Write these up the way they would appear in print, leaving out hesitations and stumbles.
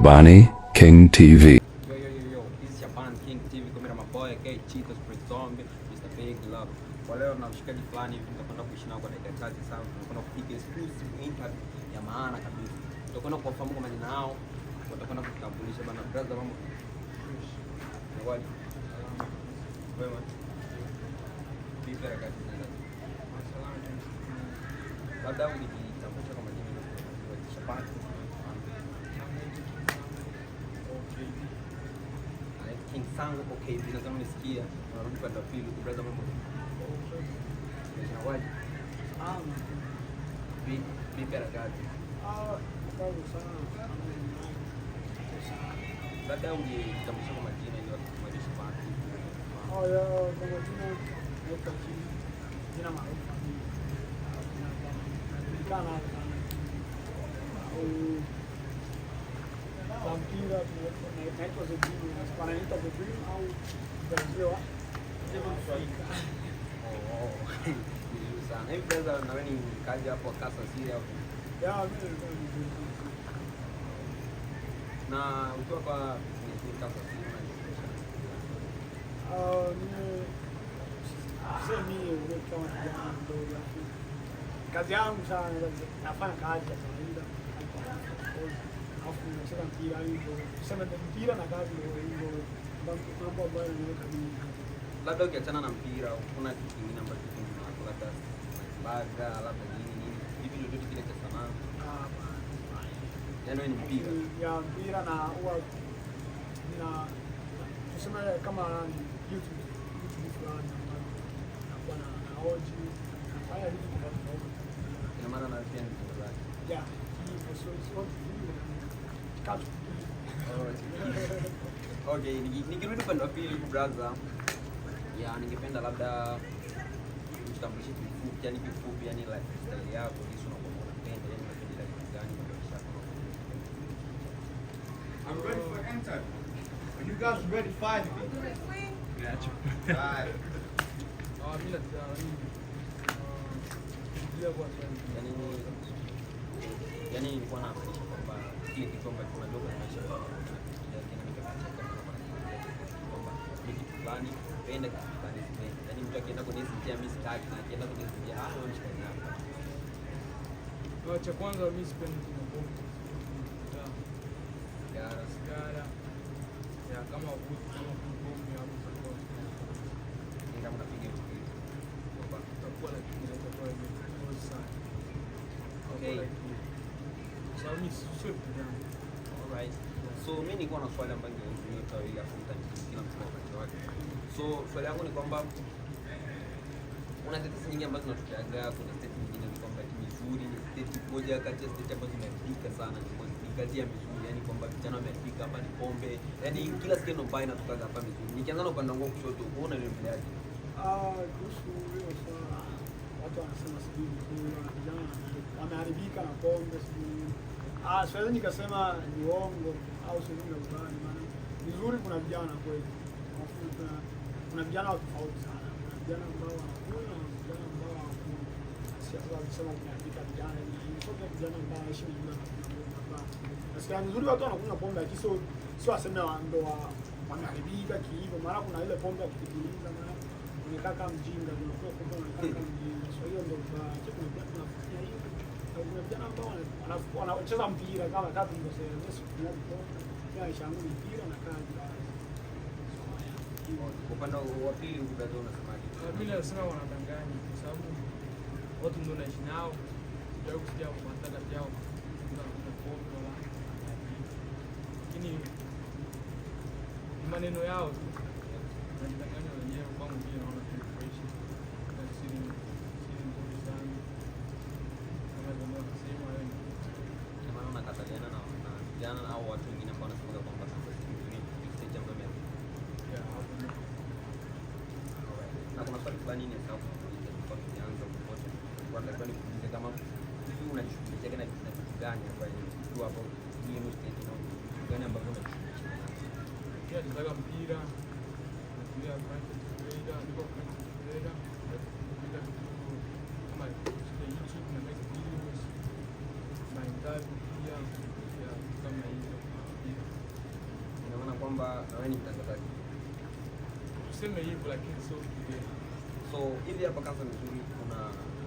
Shabani King TV. This is Shabani King TV, kamera maboya, K Cheetah, Spring Zombie, Mr. Big Love. Kwa leo na mshikaji fulani hivi tutakwenda kuishi nao kwa dakika chache sana. Tunakwenda kupiga exclusive interview ya maana kabisa. Tutakwenda kuwafahamu kwa majina yao, tutakwenda kutambulisha bana brother mambo. Ngwani. Wewe. Vipi harakati zinaenda? Labda unitambulisha kwa majina yako. Shabani. King Sango okay, bila kama nisikia unarudi kwa pili brother mambo. Unawaje? Vipi harakati? Karibu sana. Labda ungetambulisha kwa majina ili watu kuelewe Shabani. Kwa majina naitwa King. Jina maarufu ni najulikana sana. Mpira naitwa The Dream, wanaita The Dream au Braziliwa. Vizuri sana. Hivi brother na wewe ni kazi hapo Kasa Siri au? Mimi na ukiwa kwa Kasa Siri kazi yangu sana, nafanya kazi ya kawaida. Afu nacheza mpira hivyo. Kusema mpira na kazi ndio hivyo. Mambo ambayo nimeweka mimi. Labda ukiachana na mpira, kuna kitu kingine ambacho kinawako labda baga, labda nini, hivi ndio kitu kile cha sanaa. Yaani ni mpira. Ya mpira na huwa na tuseme kama YouTube fulani nakuwa na hoji. Haya vitu tofauti. Ina maana na pia ni mtangazaji. Yeah, hivyo sio katu. Okay, nikirudi upande wa pili brother. Ya ningependa labda utambulishe kifupi, yani kifupi, yani lifestyle yako, jinsi unapenda, yani unapenda kitu gani kwa maisha yako. I'm ready for enter. When you guys ready, 5 me. Gotcha. Right. Yani nilikuwa naamini kwamba kile kitu ambacho unajua kwa maisha yako fulani penda kitu fulani sipenda. Yani mtu akienda kwenye sintia mimi sitaki na akienda kwenye sintia wewe mshikaji hapa. Cha kwanza mimi sipendi pombe. Sigara. Ya kama vuti kama pombe hapo sasa. Ndio mnapiga hivi. Kwa Tutakuwa na kitu kinachokuwa ni sana. okay. So mimi sio kijana. Alright. So mimi niko na swali ambalo ningeuliza ili afuta kila mtu kwa wakati wake. So swali langu ni kwamba una tetesi nyingi ambazo tunatukiaga, kuna state nyingine ni kwamba ni nzuri, ni state moja kati ya state ambazo zimeandika sana ni kati ya mizuri, yani kwamba vijana wameandika hapa ni pombe, yani kila state mbaya inatoka hapa mizuri. Nikianza na upande wangu kushoto, unaona ni mleaji. Kuhusu hiyo swala, watu wanasema sijui vijana wameharibika na pombe sijui. Siwezi nikasema ni uongo au sijui na ubani, maana vizuri kuna vijana kweli. Kuna vijana tofauti sana. Kuna vijana ambao wanakunywa na vijana ambao hawakunywi. Sio kusema kumeharibika vijana ni sio vijana ambao wanaishi vizuri na kuna nasikia vizuri watu wanakunywa pombe lakini sio waseme ndo wameharibika kiivo, maana kuna ile pombe ya kupitiliza, maana umekaa kama mjinga, unakuwa pombe unakaa kama mjinga. So hiyo ndio kuna vijana tunafanya hivi. Kuna vijana ambao wanacheza mpira kama tatu ndio sasa Yesu tunapo ya ishangu mpira na kazi. Upande wa pili unaweza unasemaje? Mimi nasema wanadanganya kwa sababu watu ndio naishi nao, ndio kusikia wanataka jao kuna pombe wala. Lakini maneno yao tu wanadanganya wenyewe, kwa mwingine naona tu fresh. Na siri nzuri sana. Kama ndio nasema wewe Kwa maana unakataliana na vijana au watu wengine ambao wanasema kwamba sasa hivi ni jambo mbaya. Na kuna swali fulani ni sawa kwa kuanza kupotea. Kwa nataka nikuulize kama hivi unajishughulisha na kitu gani hapa tu hapo ni mstake na gani ambavyo unajishughulisha nacho? pia nataka mpira na pia private trader, niko private trader kama YouTube na make videos na interview pia kama hizo. wewe ni mtangazaji. Tuseme hivyo lakini sio vile. So hivi hapa kwanza nzuri kuna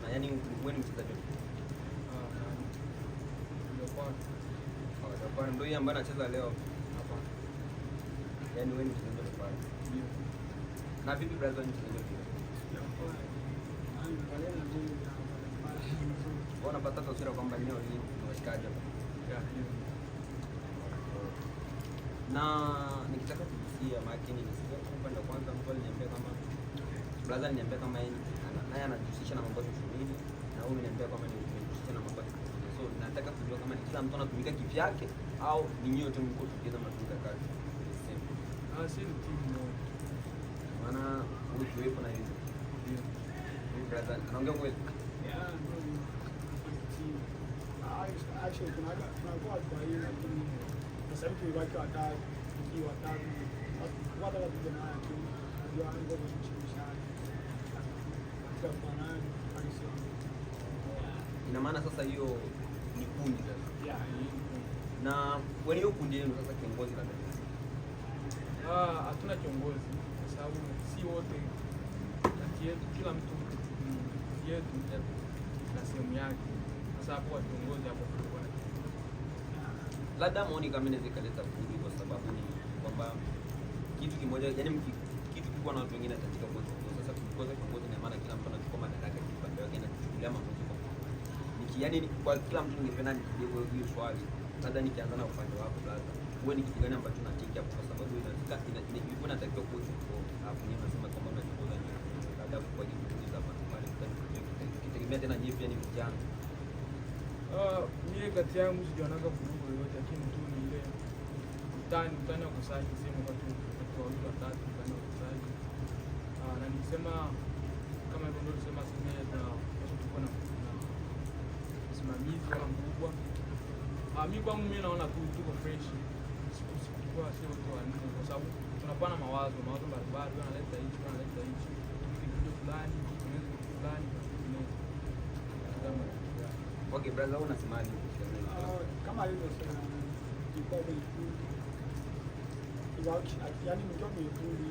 na yani wewe ni mchezaji. Ndio kwa Kwa ndio yeye ambaye anacheza leo hapa. Yaani wewe ni mchezaji wa pale. Ndio. Na vipi brother ni mchezaji wa pale? Wanapata taswira kwamba eneo hili ni washikaji hapa. Ndio. Na nikitaka kusikia makini nisikia kwa upande wa kwanza mtu aliniambia kama brother aliniambia kama yeye naye anajihusisha na mambo ya shughuli na huyu aliniambia kama ni anajihusisha na mambo ya shughuli. So nataka kujua kama ni kila mtu anatumika kivyake au ni nyote mko tukiza mnatumika kazi. Si ni timu moja. Maana huyu tuwepo na hiyo. Ndio. Huyu brother anaongea kweli. Actually tunakuwa kwa hiyo lakini sasa hivi watu watatu watu vijana wake ndio anaanza kushirikishana kwa nani alisi. Ina maana sasa hiyo ni kundi sasa. Yeah, Na wewe hiyo kundi yenu sasa kiongozi la nani? Hatuna kiongozi kwa sababu si wote kati yetu, kila mtu yetu na sehemu yake. Sasa hapo kiongozi hapo kwa Labda maoni kama inaweza ikaleta vurugu kwa sababu ni kwamba kitu kimoja, yani kitu kikubwa na watu wengine katika kwa kiongozi. Sasa kiongozi ina maana kila mtu anachukua madaraka kipande yake na kuchukulia maamuzi kwa yani kwa kila mtu. Ningependa nikijibu hiyo swali, labda nikianza na upande wako brother, wewe ni kitu gani ambacho unatiki hapo? Kwa sababu inafika ilikuwa inatakiwa kuwa chuo hapo, ni nasema kama unachokoza ni labda kwa kiongozi hapa pale kitegemea tena nyinyi pia ni vijana. Mimi kati yangu sijaonaga vurugu yoyote, lakini tu ni ile utani wa kusaji sema watu wawili watatu utani wa kusaji. Na nikisema kama hivyo ndio tusema sema tuko na msimamizi wala mkubwa. Mimi kwangu mimi naona tu tuko fresh. Sikuwa sio watu wanne kwa sababu tunakuwa na mawazo mbalimbali, analeta hichi kitu fulani, fulani. Okay, brother, unasemaje? Kama hivyo sasa ilikuwa kwenye kundi. Yaani mkiwa kwenye kundi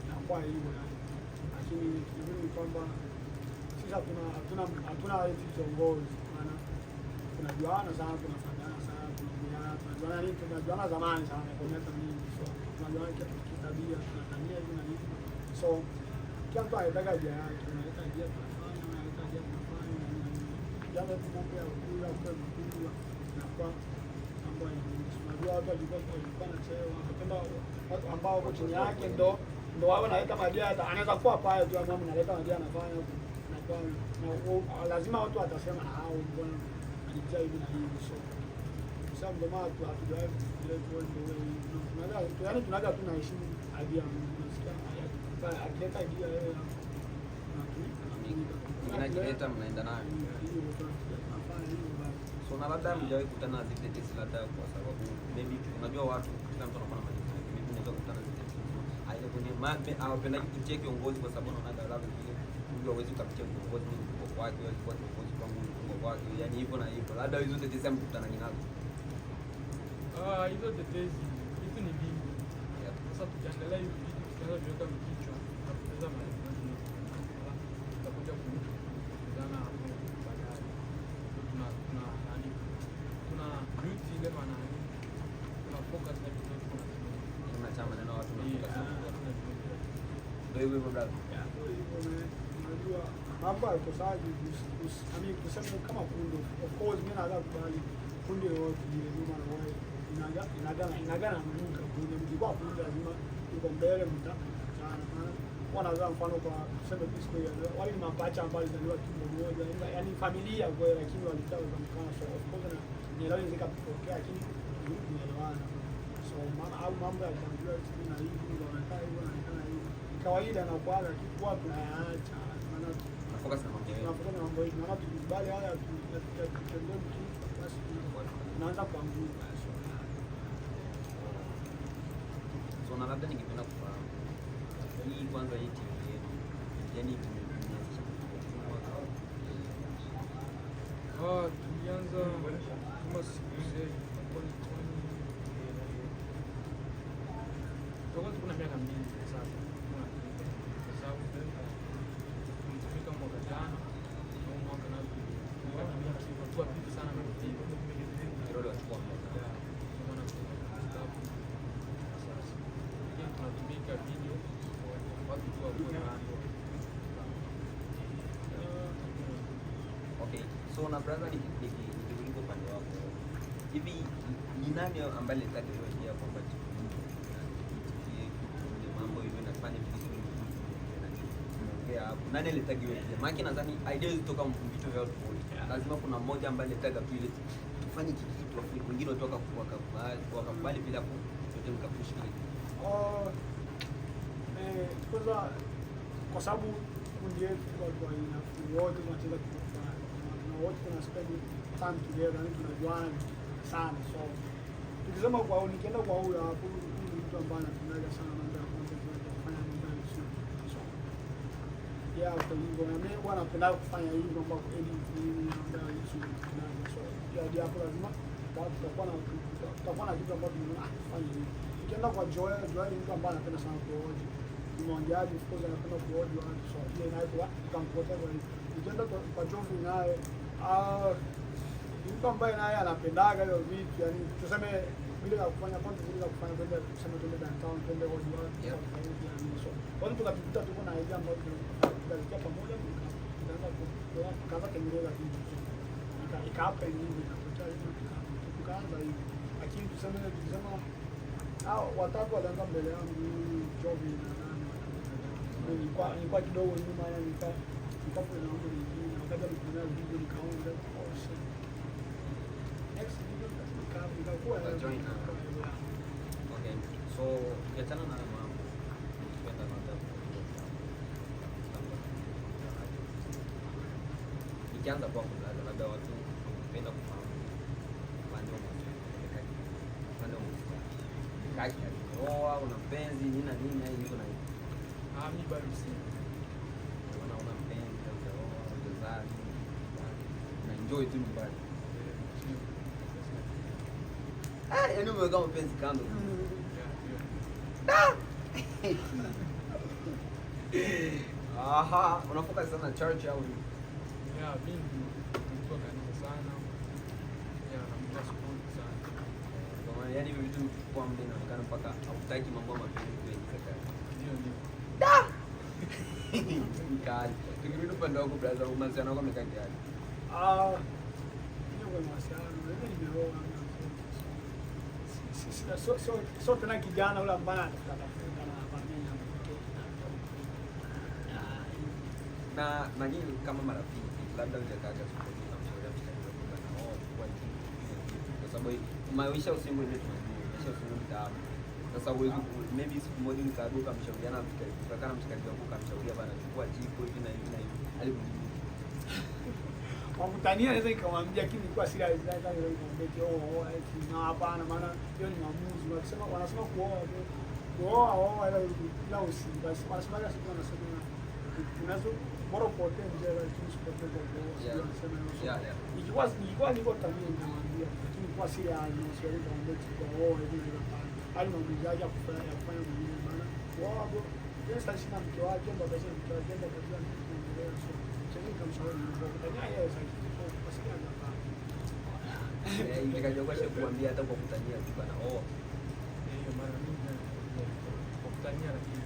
na kwa hivyo lakini hivi ni kwamba sisi hatuna hizi viongozi, maana tunajuana sana, tunafanana sana, tunajuana zamani sana kwa miaka mingi, so tunajuana kitabia, tunatania hivi na hivi, so kila mtu anataka idea yake, analeta idea tunafanya, analeta idea tunafanya, jambo tu mambo ya kula kwa kula na kwa mambo ya tunajua watu walikuwa na cheo, wanapenda watu ambao wako chini yake ndo wao wanaleta idea, anaweza kuwa pale tu mama analeta idea anafanya na kwa lazima watu watasema hao mbona anajia hivi na hivi, so kwa sababu ndio maana hatujawahi kufikiria kwa ndio yaani tunaga tunaheshimu idea, unasikia akileta idea yeye inajileta mnaenda nayo. So na labda mjawahi kukutana na tetesi labda kwa sababu maybe unajua watu kila mtu anakuwa na maneno yake, maybe unaweza kukutana na tetesi aidha kwenye magme au pendaji kucheki kiongozi kwa sababu unaona labda vile mtu hawezi kupitia kiongozi ni kwa kwake au kwa kiongozi kwangu kwa kwake, yani hivyo na hivyo, labda hizo tetesi mkutana nazo. Hizo tetesi hizo ni vingi. Sasa tukiangalia hivi vitu tukianza kuweka kichwa na kupoteza maisha tutakuja kukutana hapo baadaye. Tuna duty ile maana tuna focus na vitu Kuna chama neno watu na focus. Ndio hivyo brother. Unajua mambo ya ukosaji kusema kama kundi, of course mimi naweza kubali kundi yote ile nyuma na wao inagana mnuka kundi mkubwa kundi lazima uko mbele mtakutana, maana wanazaa mfano kwa kusema disco ya wale ni mapacha ambao walizaliwa tumbo moja, yani familia kwa, lakini walitaka kumkana, so of course na nielewa zikatokea, lakini tunaelewana, so maana au mambo ya familia hivi na hivi ndio wanakaa hivyo na hivi kawaida na kwa kitu watu tunayaacha, maana focus na mambo yao. Tunafuata mambo yetu, maana tukibali haya tutendea kitu basi tunaanza kuanguka. So na labda ningependa kufahamu hii kwanza hii timu yenu yani tumeanza tulianza kama siku zile Tutakuwa kuna miaka 2 sasa. Kwa sababu tumefika mwaka jana na mwaka na kwa vipi sana na vipi. Kirolo achukua mwaka. Maana sababu sasa hii tunatumika video watu kwa Okay, so na brother nikirudi kwa upande wako, hivi ni nani ambaye alitaka hiyo idea kwamba ni mambo hiyo nafanya vitu tunaongea hapo? Nani alitaka hiyo idea? Maana nadhani idea zitoka vitu vya watu wote. Lazima kuna mmoja ambaye alitaka tu ile tufanye kitu afu wengine watoka wakakubali bila yote mkapush kile. Kwanza kwa sababu kundi yetu kwa ina wote tunacheza kwa na wote tuna spend time together, yani tunajuana sana. So tukisema kwa nikienda kwa huyo hapo ni mtu ambaye anapendaga sana mambo ya kufanya mambo ya vizuri. So kwa hivyo na mimi huwa napenda kufanya hivi mambo ya edit mambo ya vizuri. So ndio hapo lazima tutakuwa na kitu ambacho tunafanya hivi. Tukienda kwa Joel ni mtu ambaye anapenda sana kuoji. Mwongeaji of course anapenda kuoji watu, so hiyo inaitwa tukampoteza hivi. Tukienda kwa Jovi naye mtu ambaye naye anapendaga hiyo vitu, yani tuseme vile ya kufanya content vile ya kufanya kwenda kusema twende downtown twende kwa watu yani. So watu tukapita tuko na idea ambayo tunafikia pamoja tukaanza kutengeneza kitu ikaapa hivi ikatokea hivi tukaanza hivi, lakini tuseme hao watatu walianza mbele yangu, Jovi na nani nilikuwa kidogo nyuma, yani nilikuwa na mambo mengine, wakati nilifanya video nikaona next video nikakuwa join. Okay, so ukiachana na mambo kwenda nikianza kwa kulaza labda watu wapenda kufahamu upande wa kaji alioa, una mpenzi nini na nini hiyo na hiyo. mimi bado sina. Una mpenzi au unaoa unazaa na enjoy tu nyumbani. Yaani umeweka mpenzi kando. Aha, unafoka sana church au nini? Mimi nilikuwa kanisa sana. Na mtu school sana. Kwa maana yani hivi vitu kwa muda inaonekana mpaka hautaki mambo ya mapenzi kwenye kaka. Ndio. Kali. Tukirudi upande wako brother, umaziano wako amekaa kiasi. Ndio kwa masiano, mimi nimeoa. So tena kijana ule ambaye anataka na familia na nyinyi kama marafiki labda mtakaga support na mshauri mtakaga na kwa kwa sababu maisha usimbo ndio tunajua maisha usimbo mtaani. Sasa wewe maybe siku moja nikaruka mshauriana tukakana mshikaji wangu kamshauria bana chukua jiko hivi na hivi na hivi alipojibu wakutania naweza nikamwambia, lakini nilikuwa serious sana ile nikamwambia na hapana, maana hiyo ni maamuzi. Wanasema kuoa ila usi basi wanasema siku wanasema unazo bora pote nje ya chini pote kwa wanasema ilikuwa niko tabia nikamwambia, lakini kwa serious sio ile nikamwambia kuoa hivi hapana, hali maamuzi yake kufanya mwenyewe, maana kuoa bro sasa sina mke wake ndo basi mke wake ndo basi anaendelea so kamshauri hivyo kutania yeye sasa kwa sababu nikajua kuambia hata kwa kutania tu bana mara mingi kwa kutania, lakini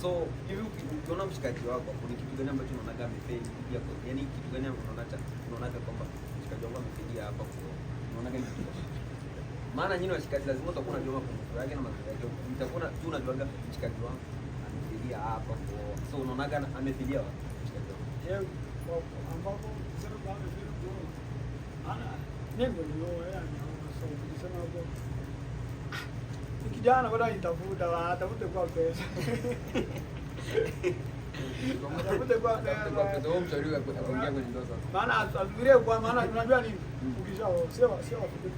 so hivi ukiona mshikaji wako kuna kitu gani ambacho unaonaga amefeli pia kwa yani kitu gani unaonaga kwamba mshikaji wangu amefeli hapa kwa unaonaga ni kitu maana nyinyi washikaji lazima utakuwa unajua mapungufu yake na mazuri yake, mtakuwa tu unajua mshikaji wangu amefilia hapa kwa so unaonaga amefilia wapi mshikaji wangu yeye ambapo sema bado vile bora ana nembo ni yeye anaona so sema hapo kijana bado anitafuta atafute kwa pesa atafute kwa pesa ndio mshauri wako ataongea kwenye ndoa sasa, maana afikirie kwa maana unajua nini ukishao sio watu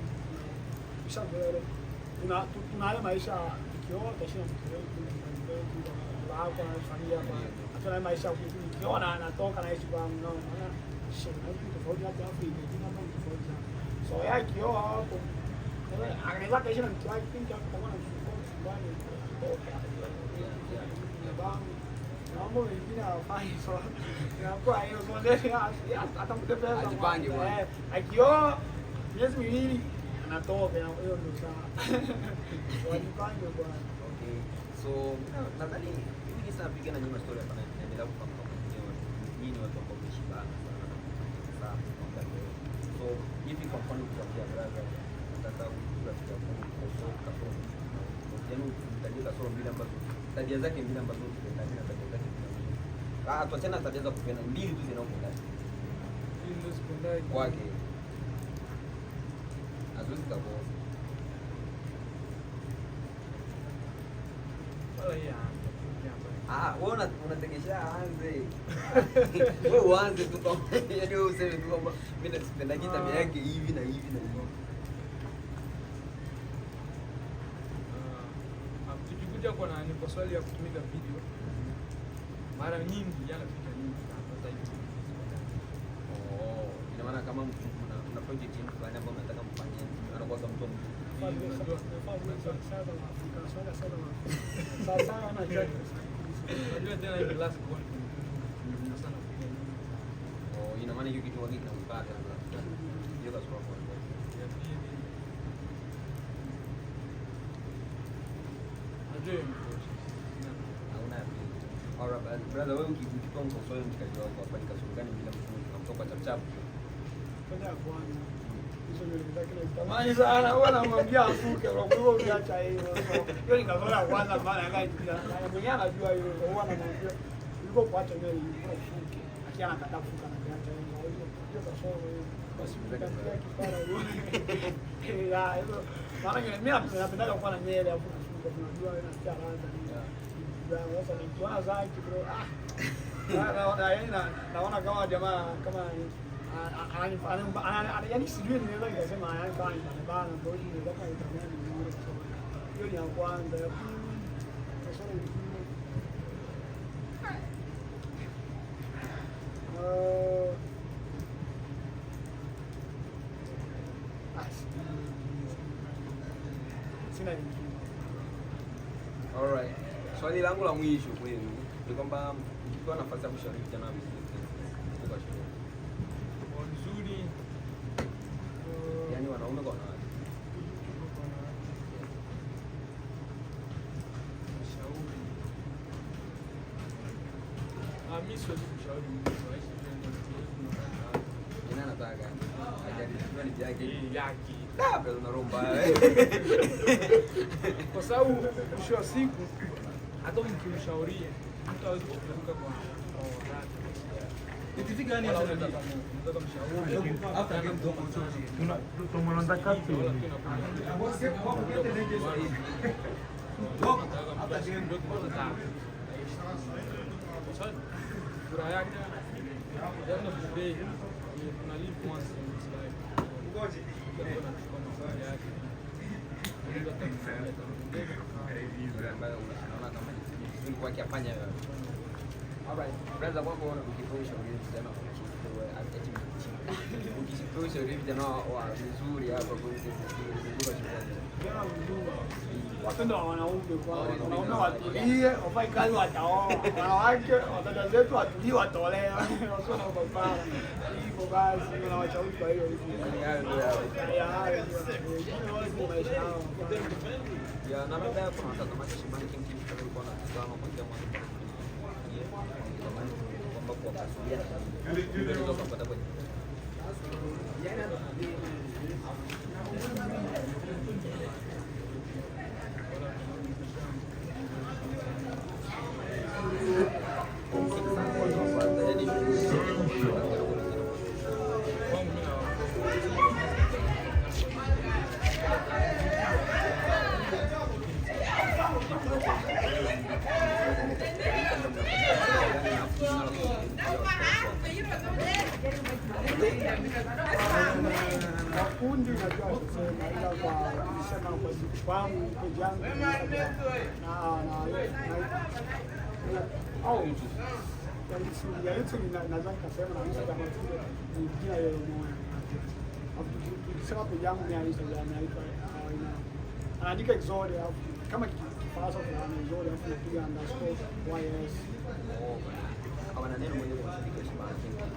ushazoea tuna haya maisha ukioa utashinda mtu wako na familia hapa, hata maisha ukiona anatoka naishi kwa mnono na shida tofauti hapa Afrika ni mambo tofauti sana. So yeye akioa hapo anaweza kaishi na mtu wake pinki hapo kwa na nyumbani mambo mengine hawafanyi, so inakuwa hiyo atakutembeza Ajipange bwana. akioa miezi miwili anatoka, hiyo ndio sawa. Wajipange bwana. Okay. So nadhani hivi sasa napiga na nyuma story hapa na naendelea kufahamu kama nyinyi watu ambao mmeshibana sana kwa muda mrefu. So hivi kwa mfano kufikia brother nataka rafiki yako kusoma kasoro. Yaani utajua kasoro mbili ambazo tabia zake mbili ambazo zinaendana na tabia zake mbili. Tuachana tabia za kupenda mbili tu zinazoendana. Hii ndio sekondari Kwake. Haziwezi kuwa wala hii wewe unategesha aanze. Wewe uanze tu kama yaani wewe useme tu kwamba mimi nasipenda tabia yake hivi na hivi na hivi. tukikuja kwa nani kwa swali ya kutumika video, mara nyingi yanapita nyingi sana sasa hivi. Ina maana kama una project yenu fulani ambayo unataka mfanye, anakuwa kama mtu Unajua tena hivi last point sana kupiga nyingi. ina maana hiyo kitu wagi kinampata hiyo kwa sababu Ya pili najua hiyo mtosha. hauna ya pili. Alright brother, wewe ukichukua mkosoe mshikaji wako hapa ni kasoro gani bila mfunzi unamtoka chap chap? Kwanza ya kwanza hizo ndio nitaki na tamani sana, huwa namwambia afuke kwa kuwa ukiacha hiyo. Hiyo ni kasoro ya kwanza, maana ngai mwenyewe anajua hiyo, huwa namwambia uliko kuacha nayo ilikuwa ufuke, akiana anataka kufuka na kuacha hiyo. Hiyo kasoro hiyo basi mtakia kipara hiyo. Ya hiyo maana mimi napenda kuwa na nywele hapo kufuka, unajua inatia ladha hiyo. Sasa nikiona zaki bro, naona kama jamaa kama yaani sijui ninaweza nikasema yaani kama bana ndio hiyo kama itamani hiyo ni ya kwanza. Ya pili kasoro nyingine sina nyingine. Alright. Swali langu la mwisho kwenu ni kwamba ukipewa nafasi ya kushauri vijana kwa shule. Kwa nzuri Yaani wanaume kwa wanawake. shauri. Mimi siwezi kushauri mtu aishi Nani anataka? Hajaliwa ni yake. yake. Labda una roho mbaya. Kwa sababu mwisho wa siku hata mkimshauria mtu hawezi kukumbuka kwa wakati. Kitu gani Wala hasa unataka mshauri. after game dogo tu. Tumeanza kapi. Furaha yake end of the day tuna live once in this life. Ngoje. Tunachukua mafao yake. Mungu atamsaidia. Ambayo unaona kama ni vizuri kwake afanye hayo. Alright, brother kwako ukipewa ushauri vijana ukipewa ushauri vijana wa vizuri hapa kwa hiyo Vijana vizuri wapenda wanaume, kwa wanaume watulie, wafanye kazi, wataoa. Wanawake wadada zetu watulie, watolewe, wasio na ubabara. Hivyo basi unawashauri kwa hiyo maisha yao. ya na labda kuna watazamaji Shimani King TV kama ulikuwa unatazama kuanzia mwanzo kwamba kwa kuwasiliana unaweza kupata kwenye Makundi unajua kusema, ila kwa kusema kwa kwangu kwa jangu au ya YouTube naweza nikasema na Instagram ni jina yeye mmoja. Ukisema kwa jangu ni Instagram anaandika Exode, kama fasa fulani nzuri afu napiga underscore YS. Oh, kama na neno moja kwa mashabiki wa Shabana King TV.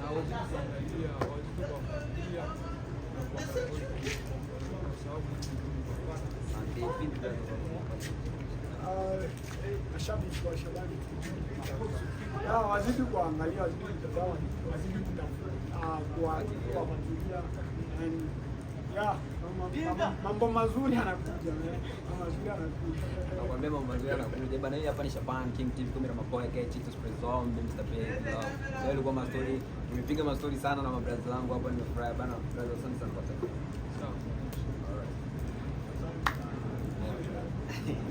Na wazidi kuangalia, wazidi kufuatilia na kuangalia kwa sababu Asante. Vipi bwana? Mashabiki wa Shabana wazidi kuangalia, wazidi kutazama, wazidi kufuatilia and mambo mazuri yanakuja, mazuri yanakuja. Nakwambia mambo mazuri yanakuja bana. Hii hapa ni Shabana King TV, kumbe na maboy kaya Chitos Prezombe, Mr. Big Love. Leo ilikuwa mastori, nimepiga mastori sana na mabrother zangu hapa, nimefurahi bana. Brother, asante sana kwa time. sawa. Alright.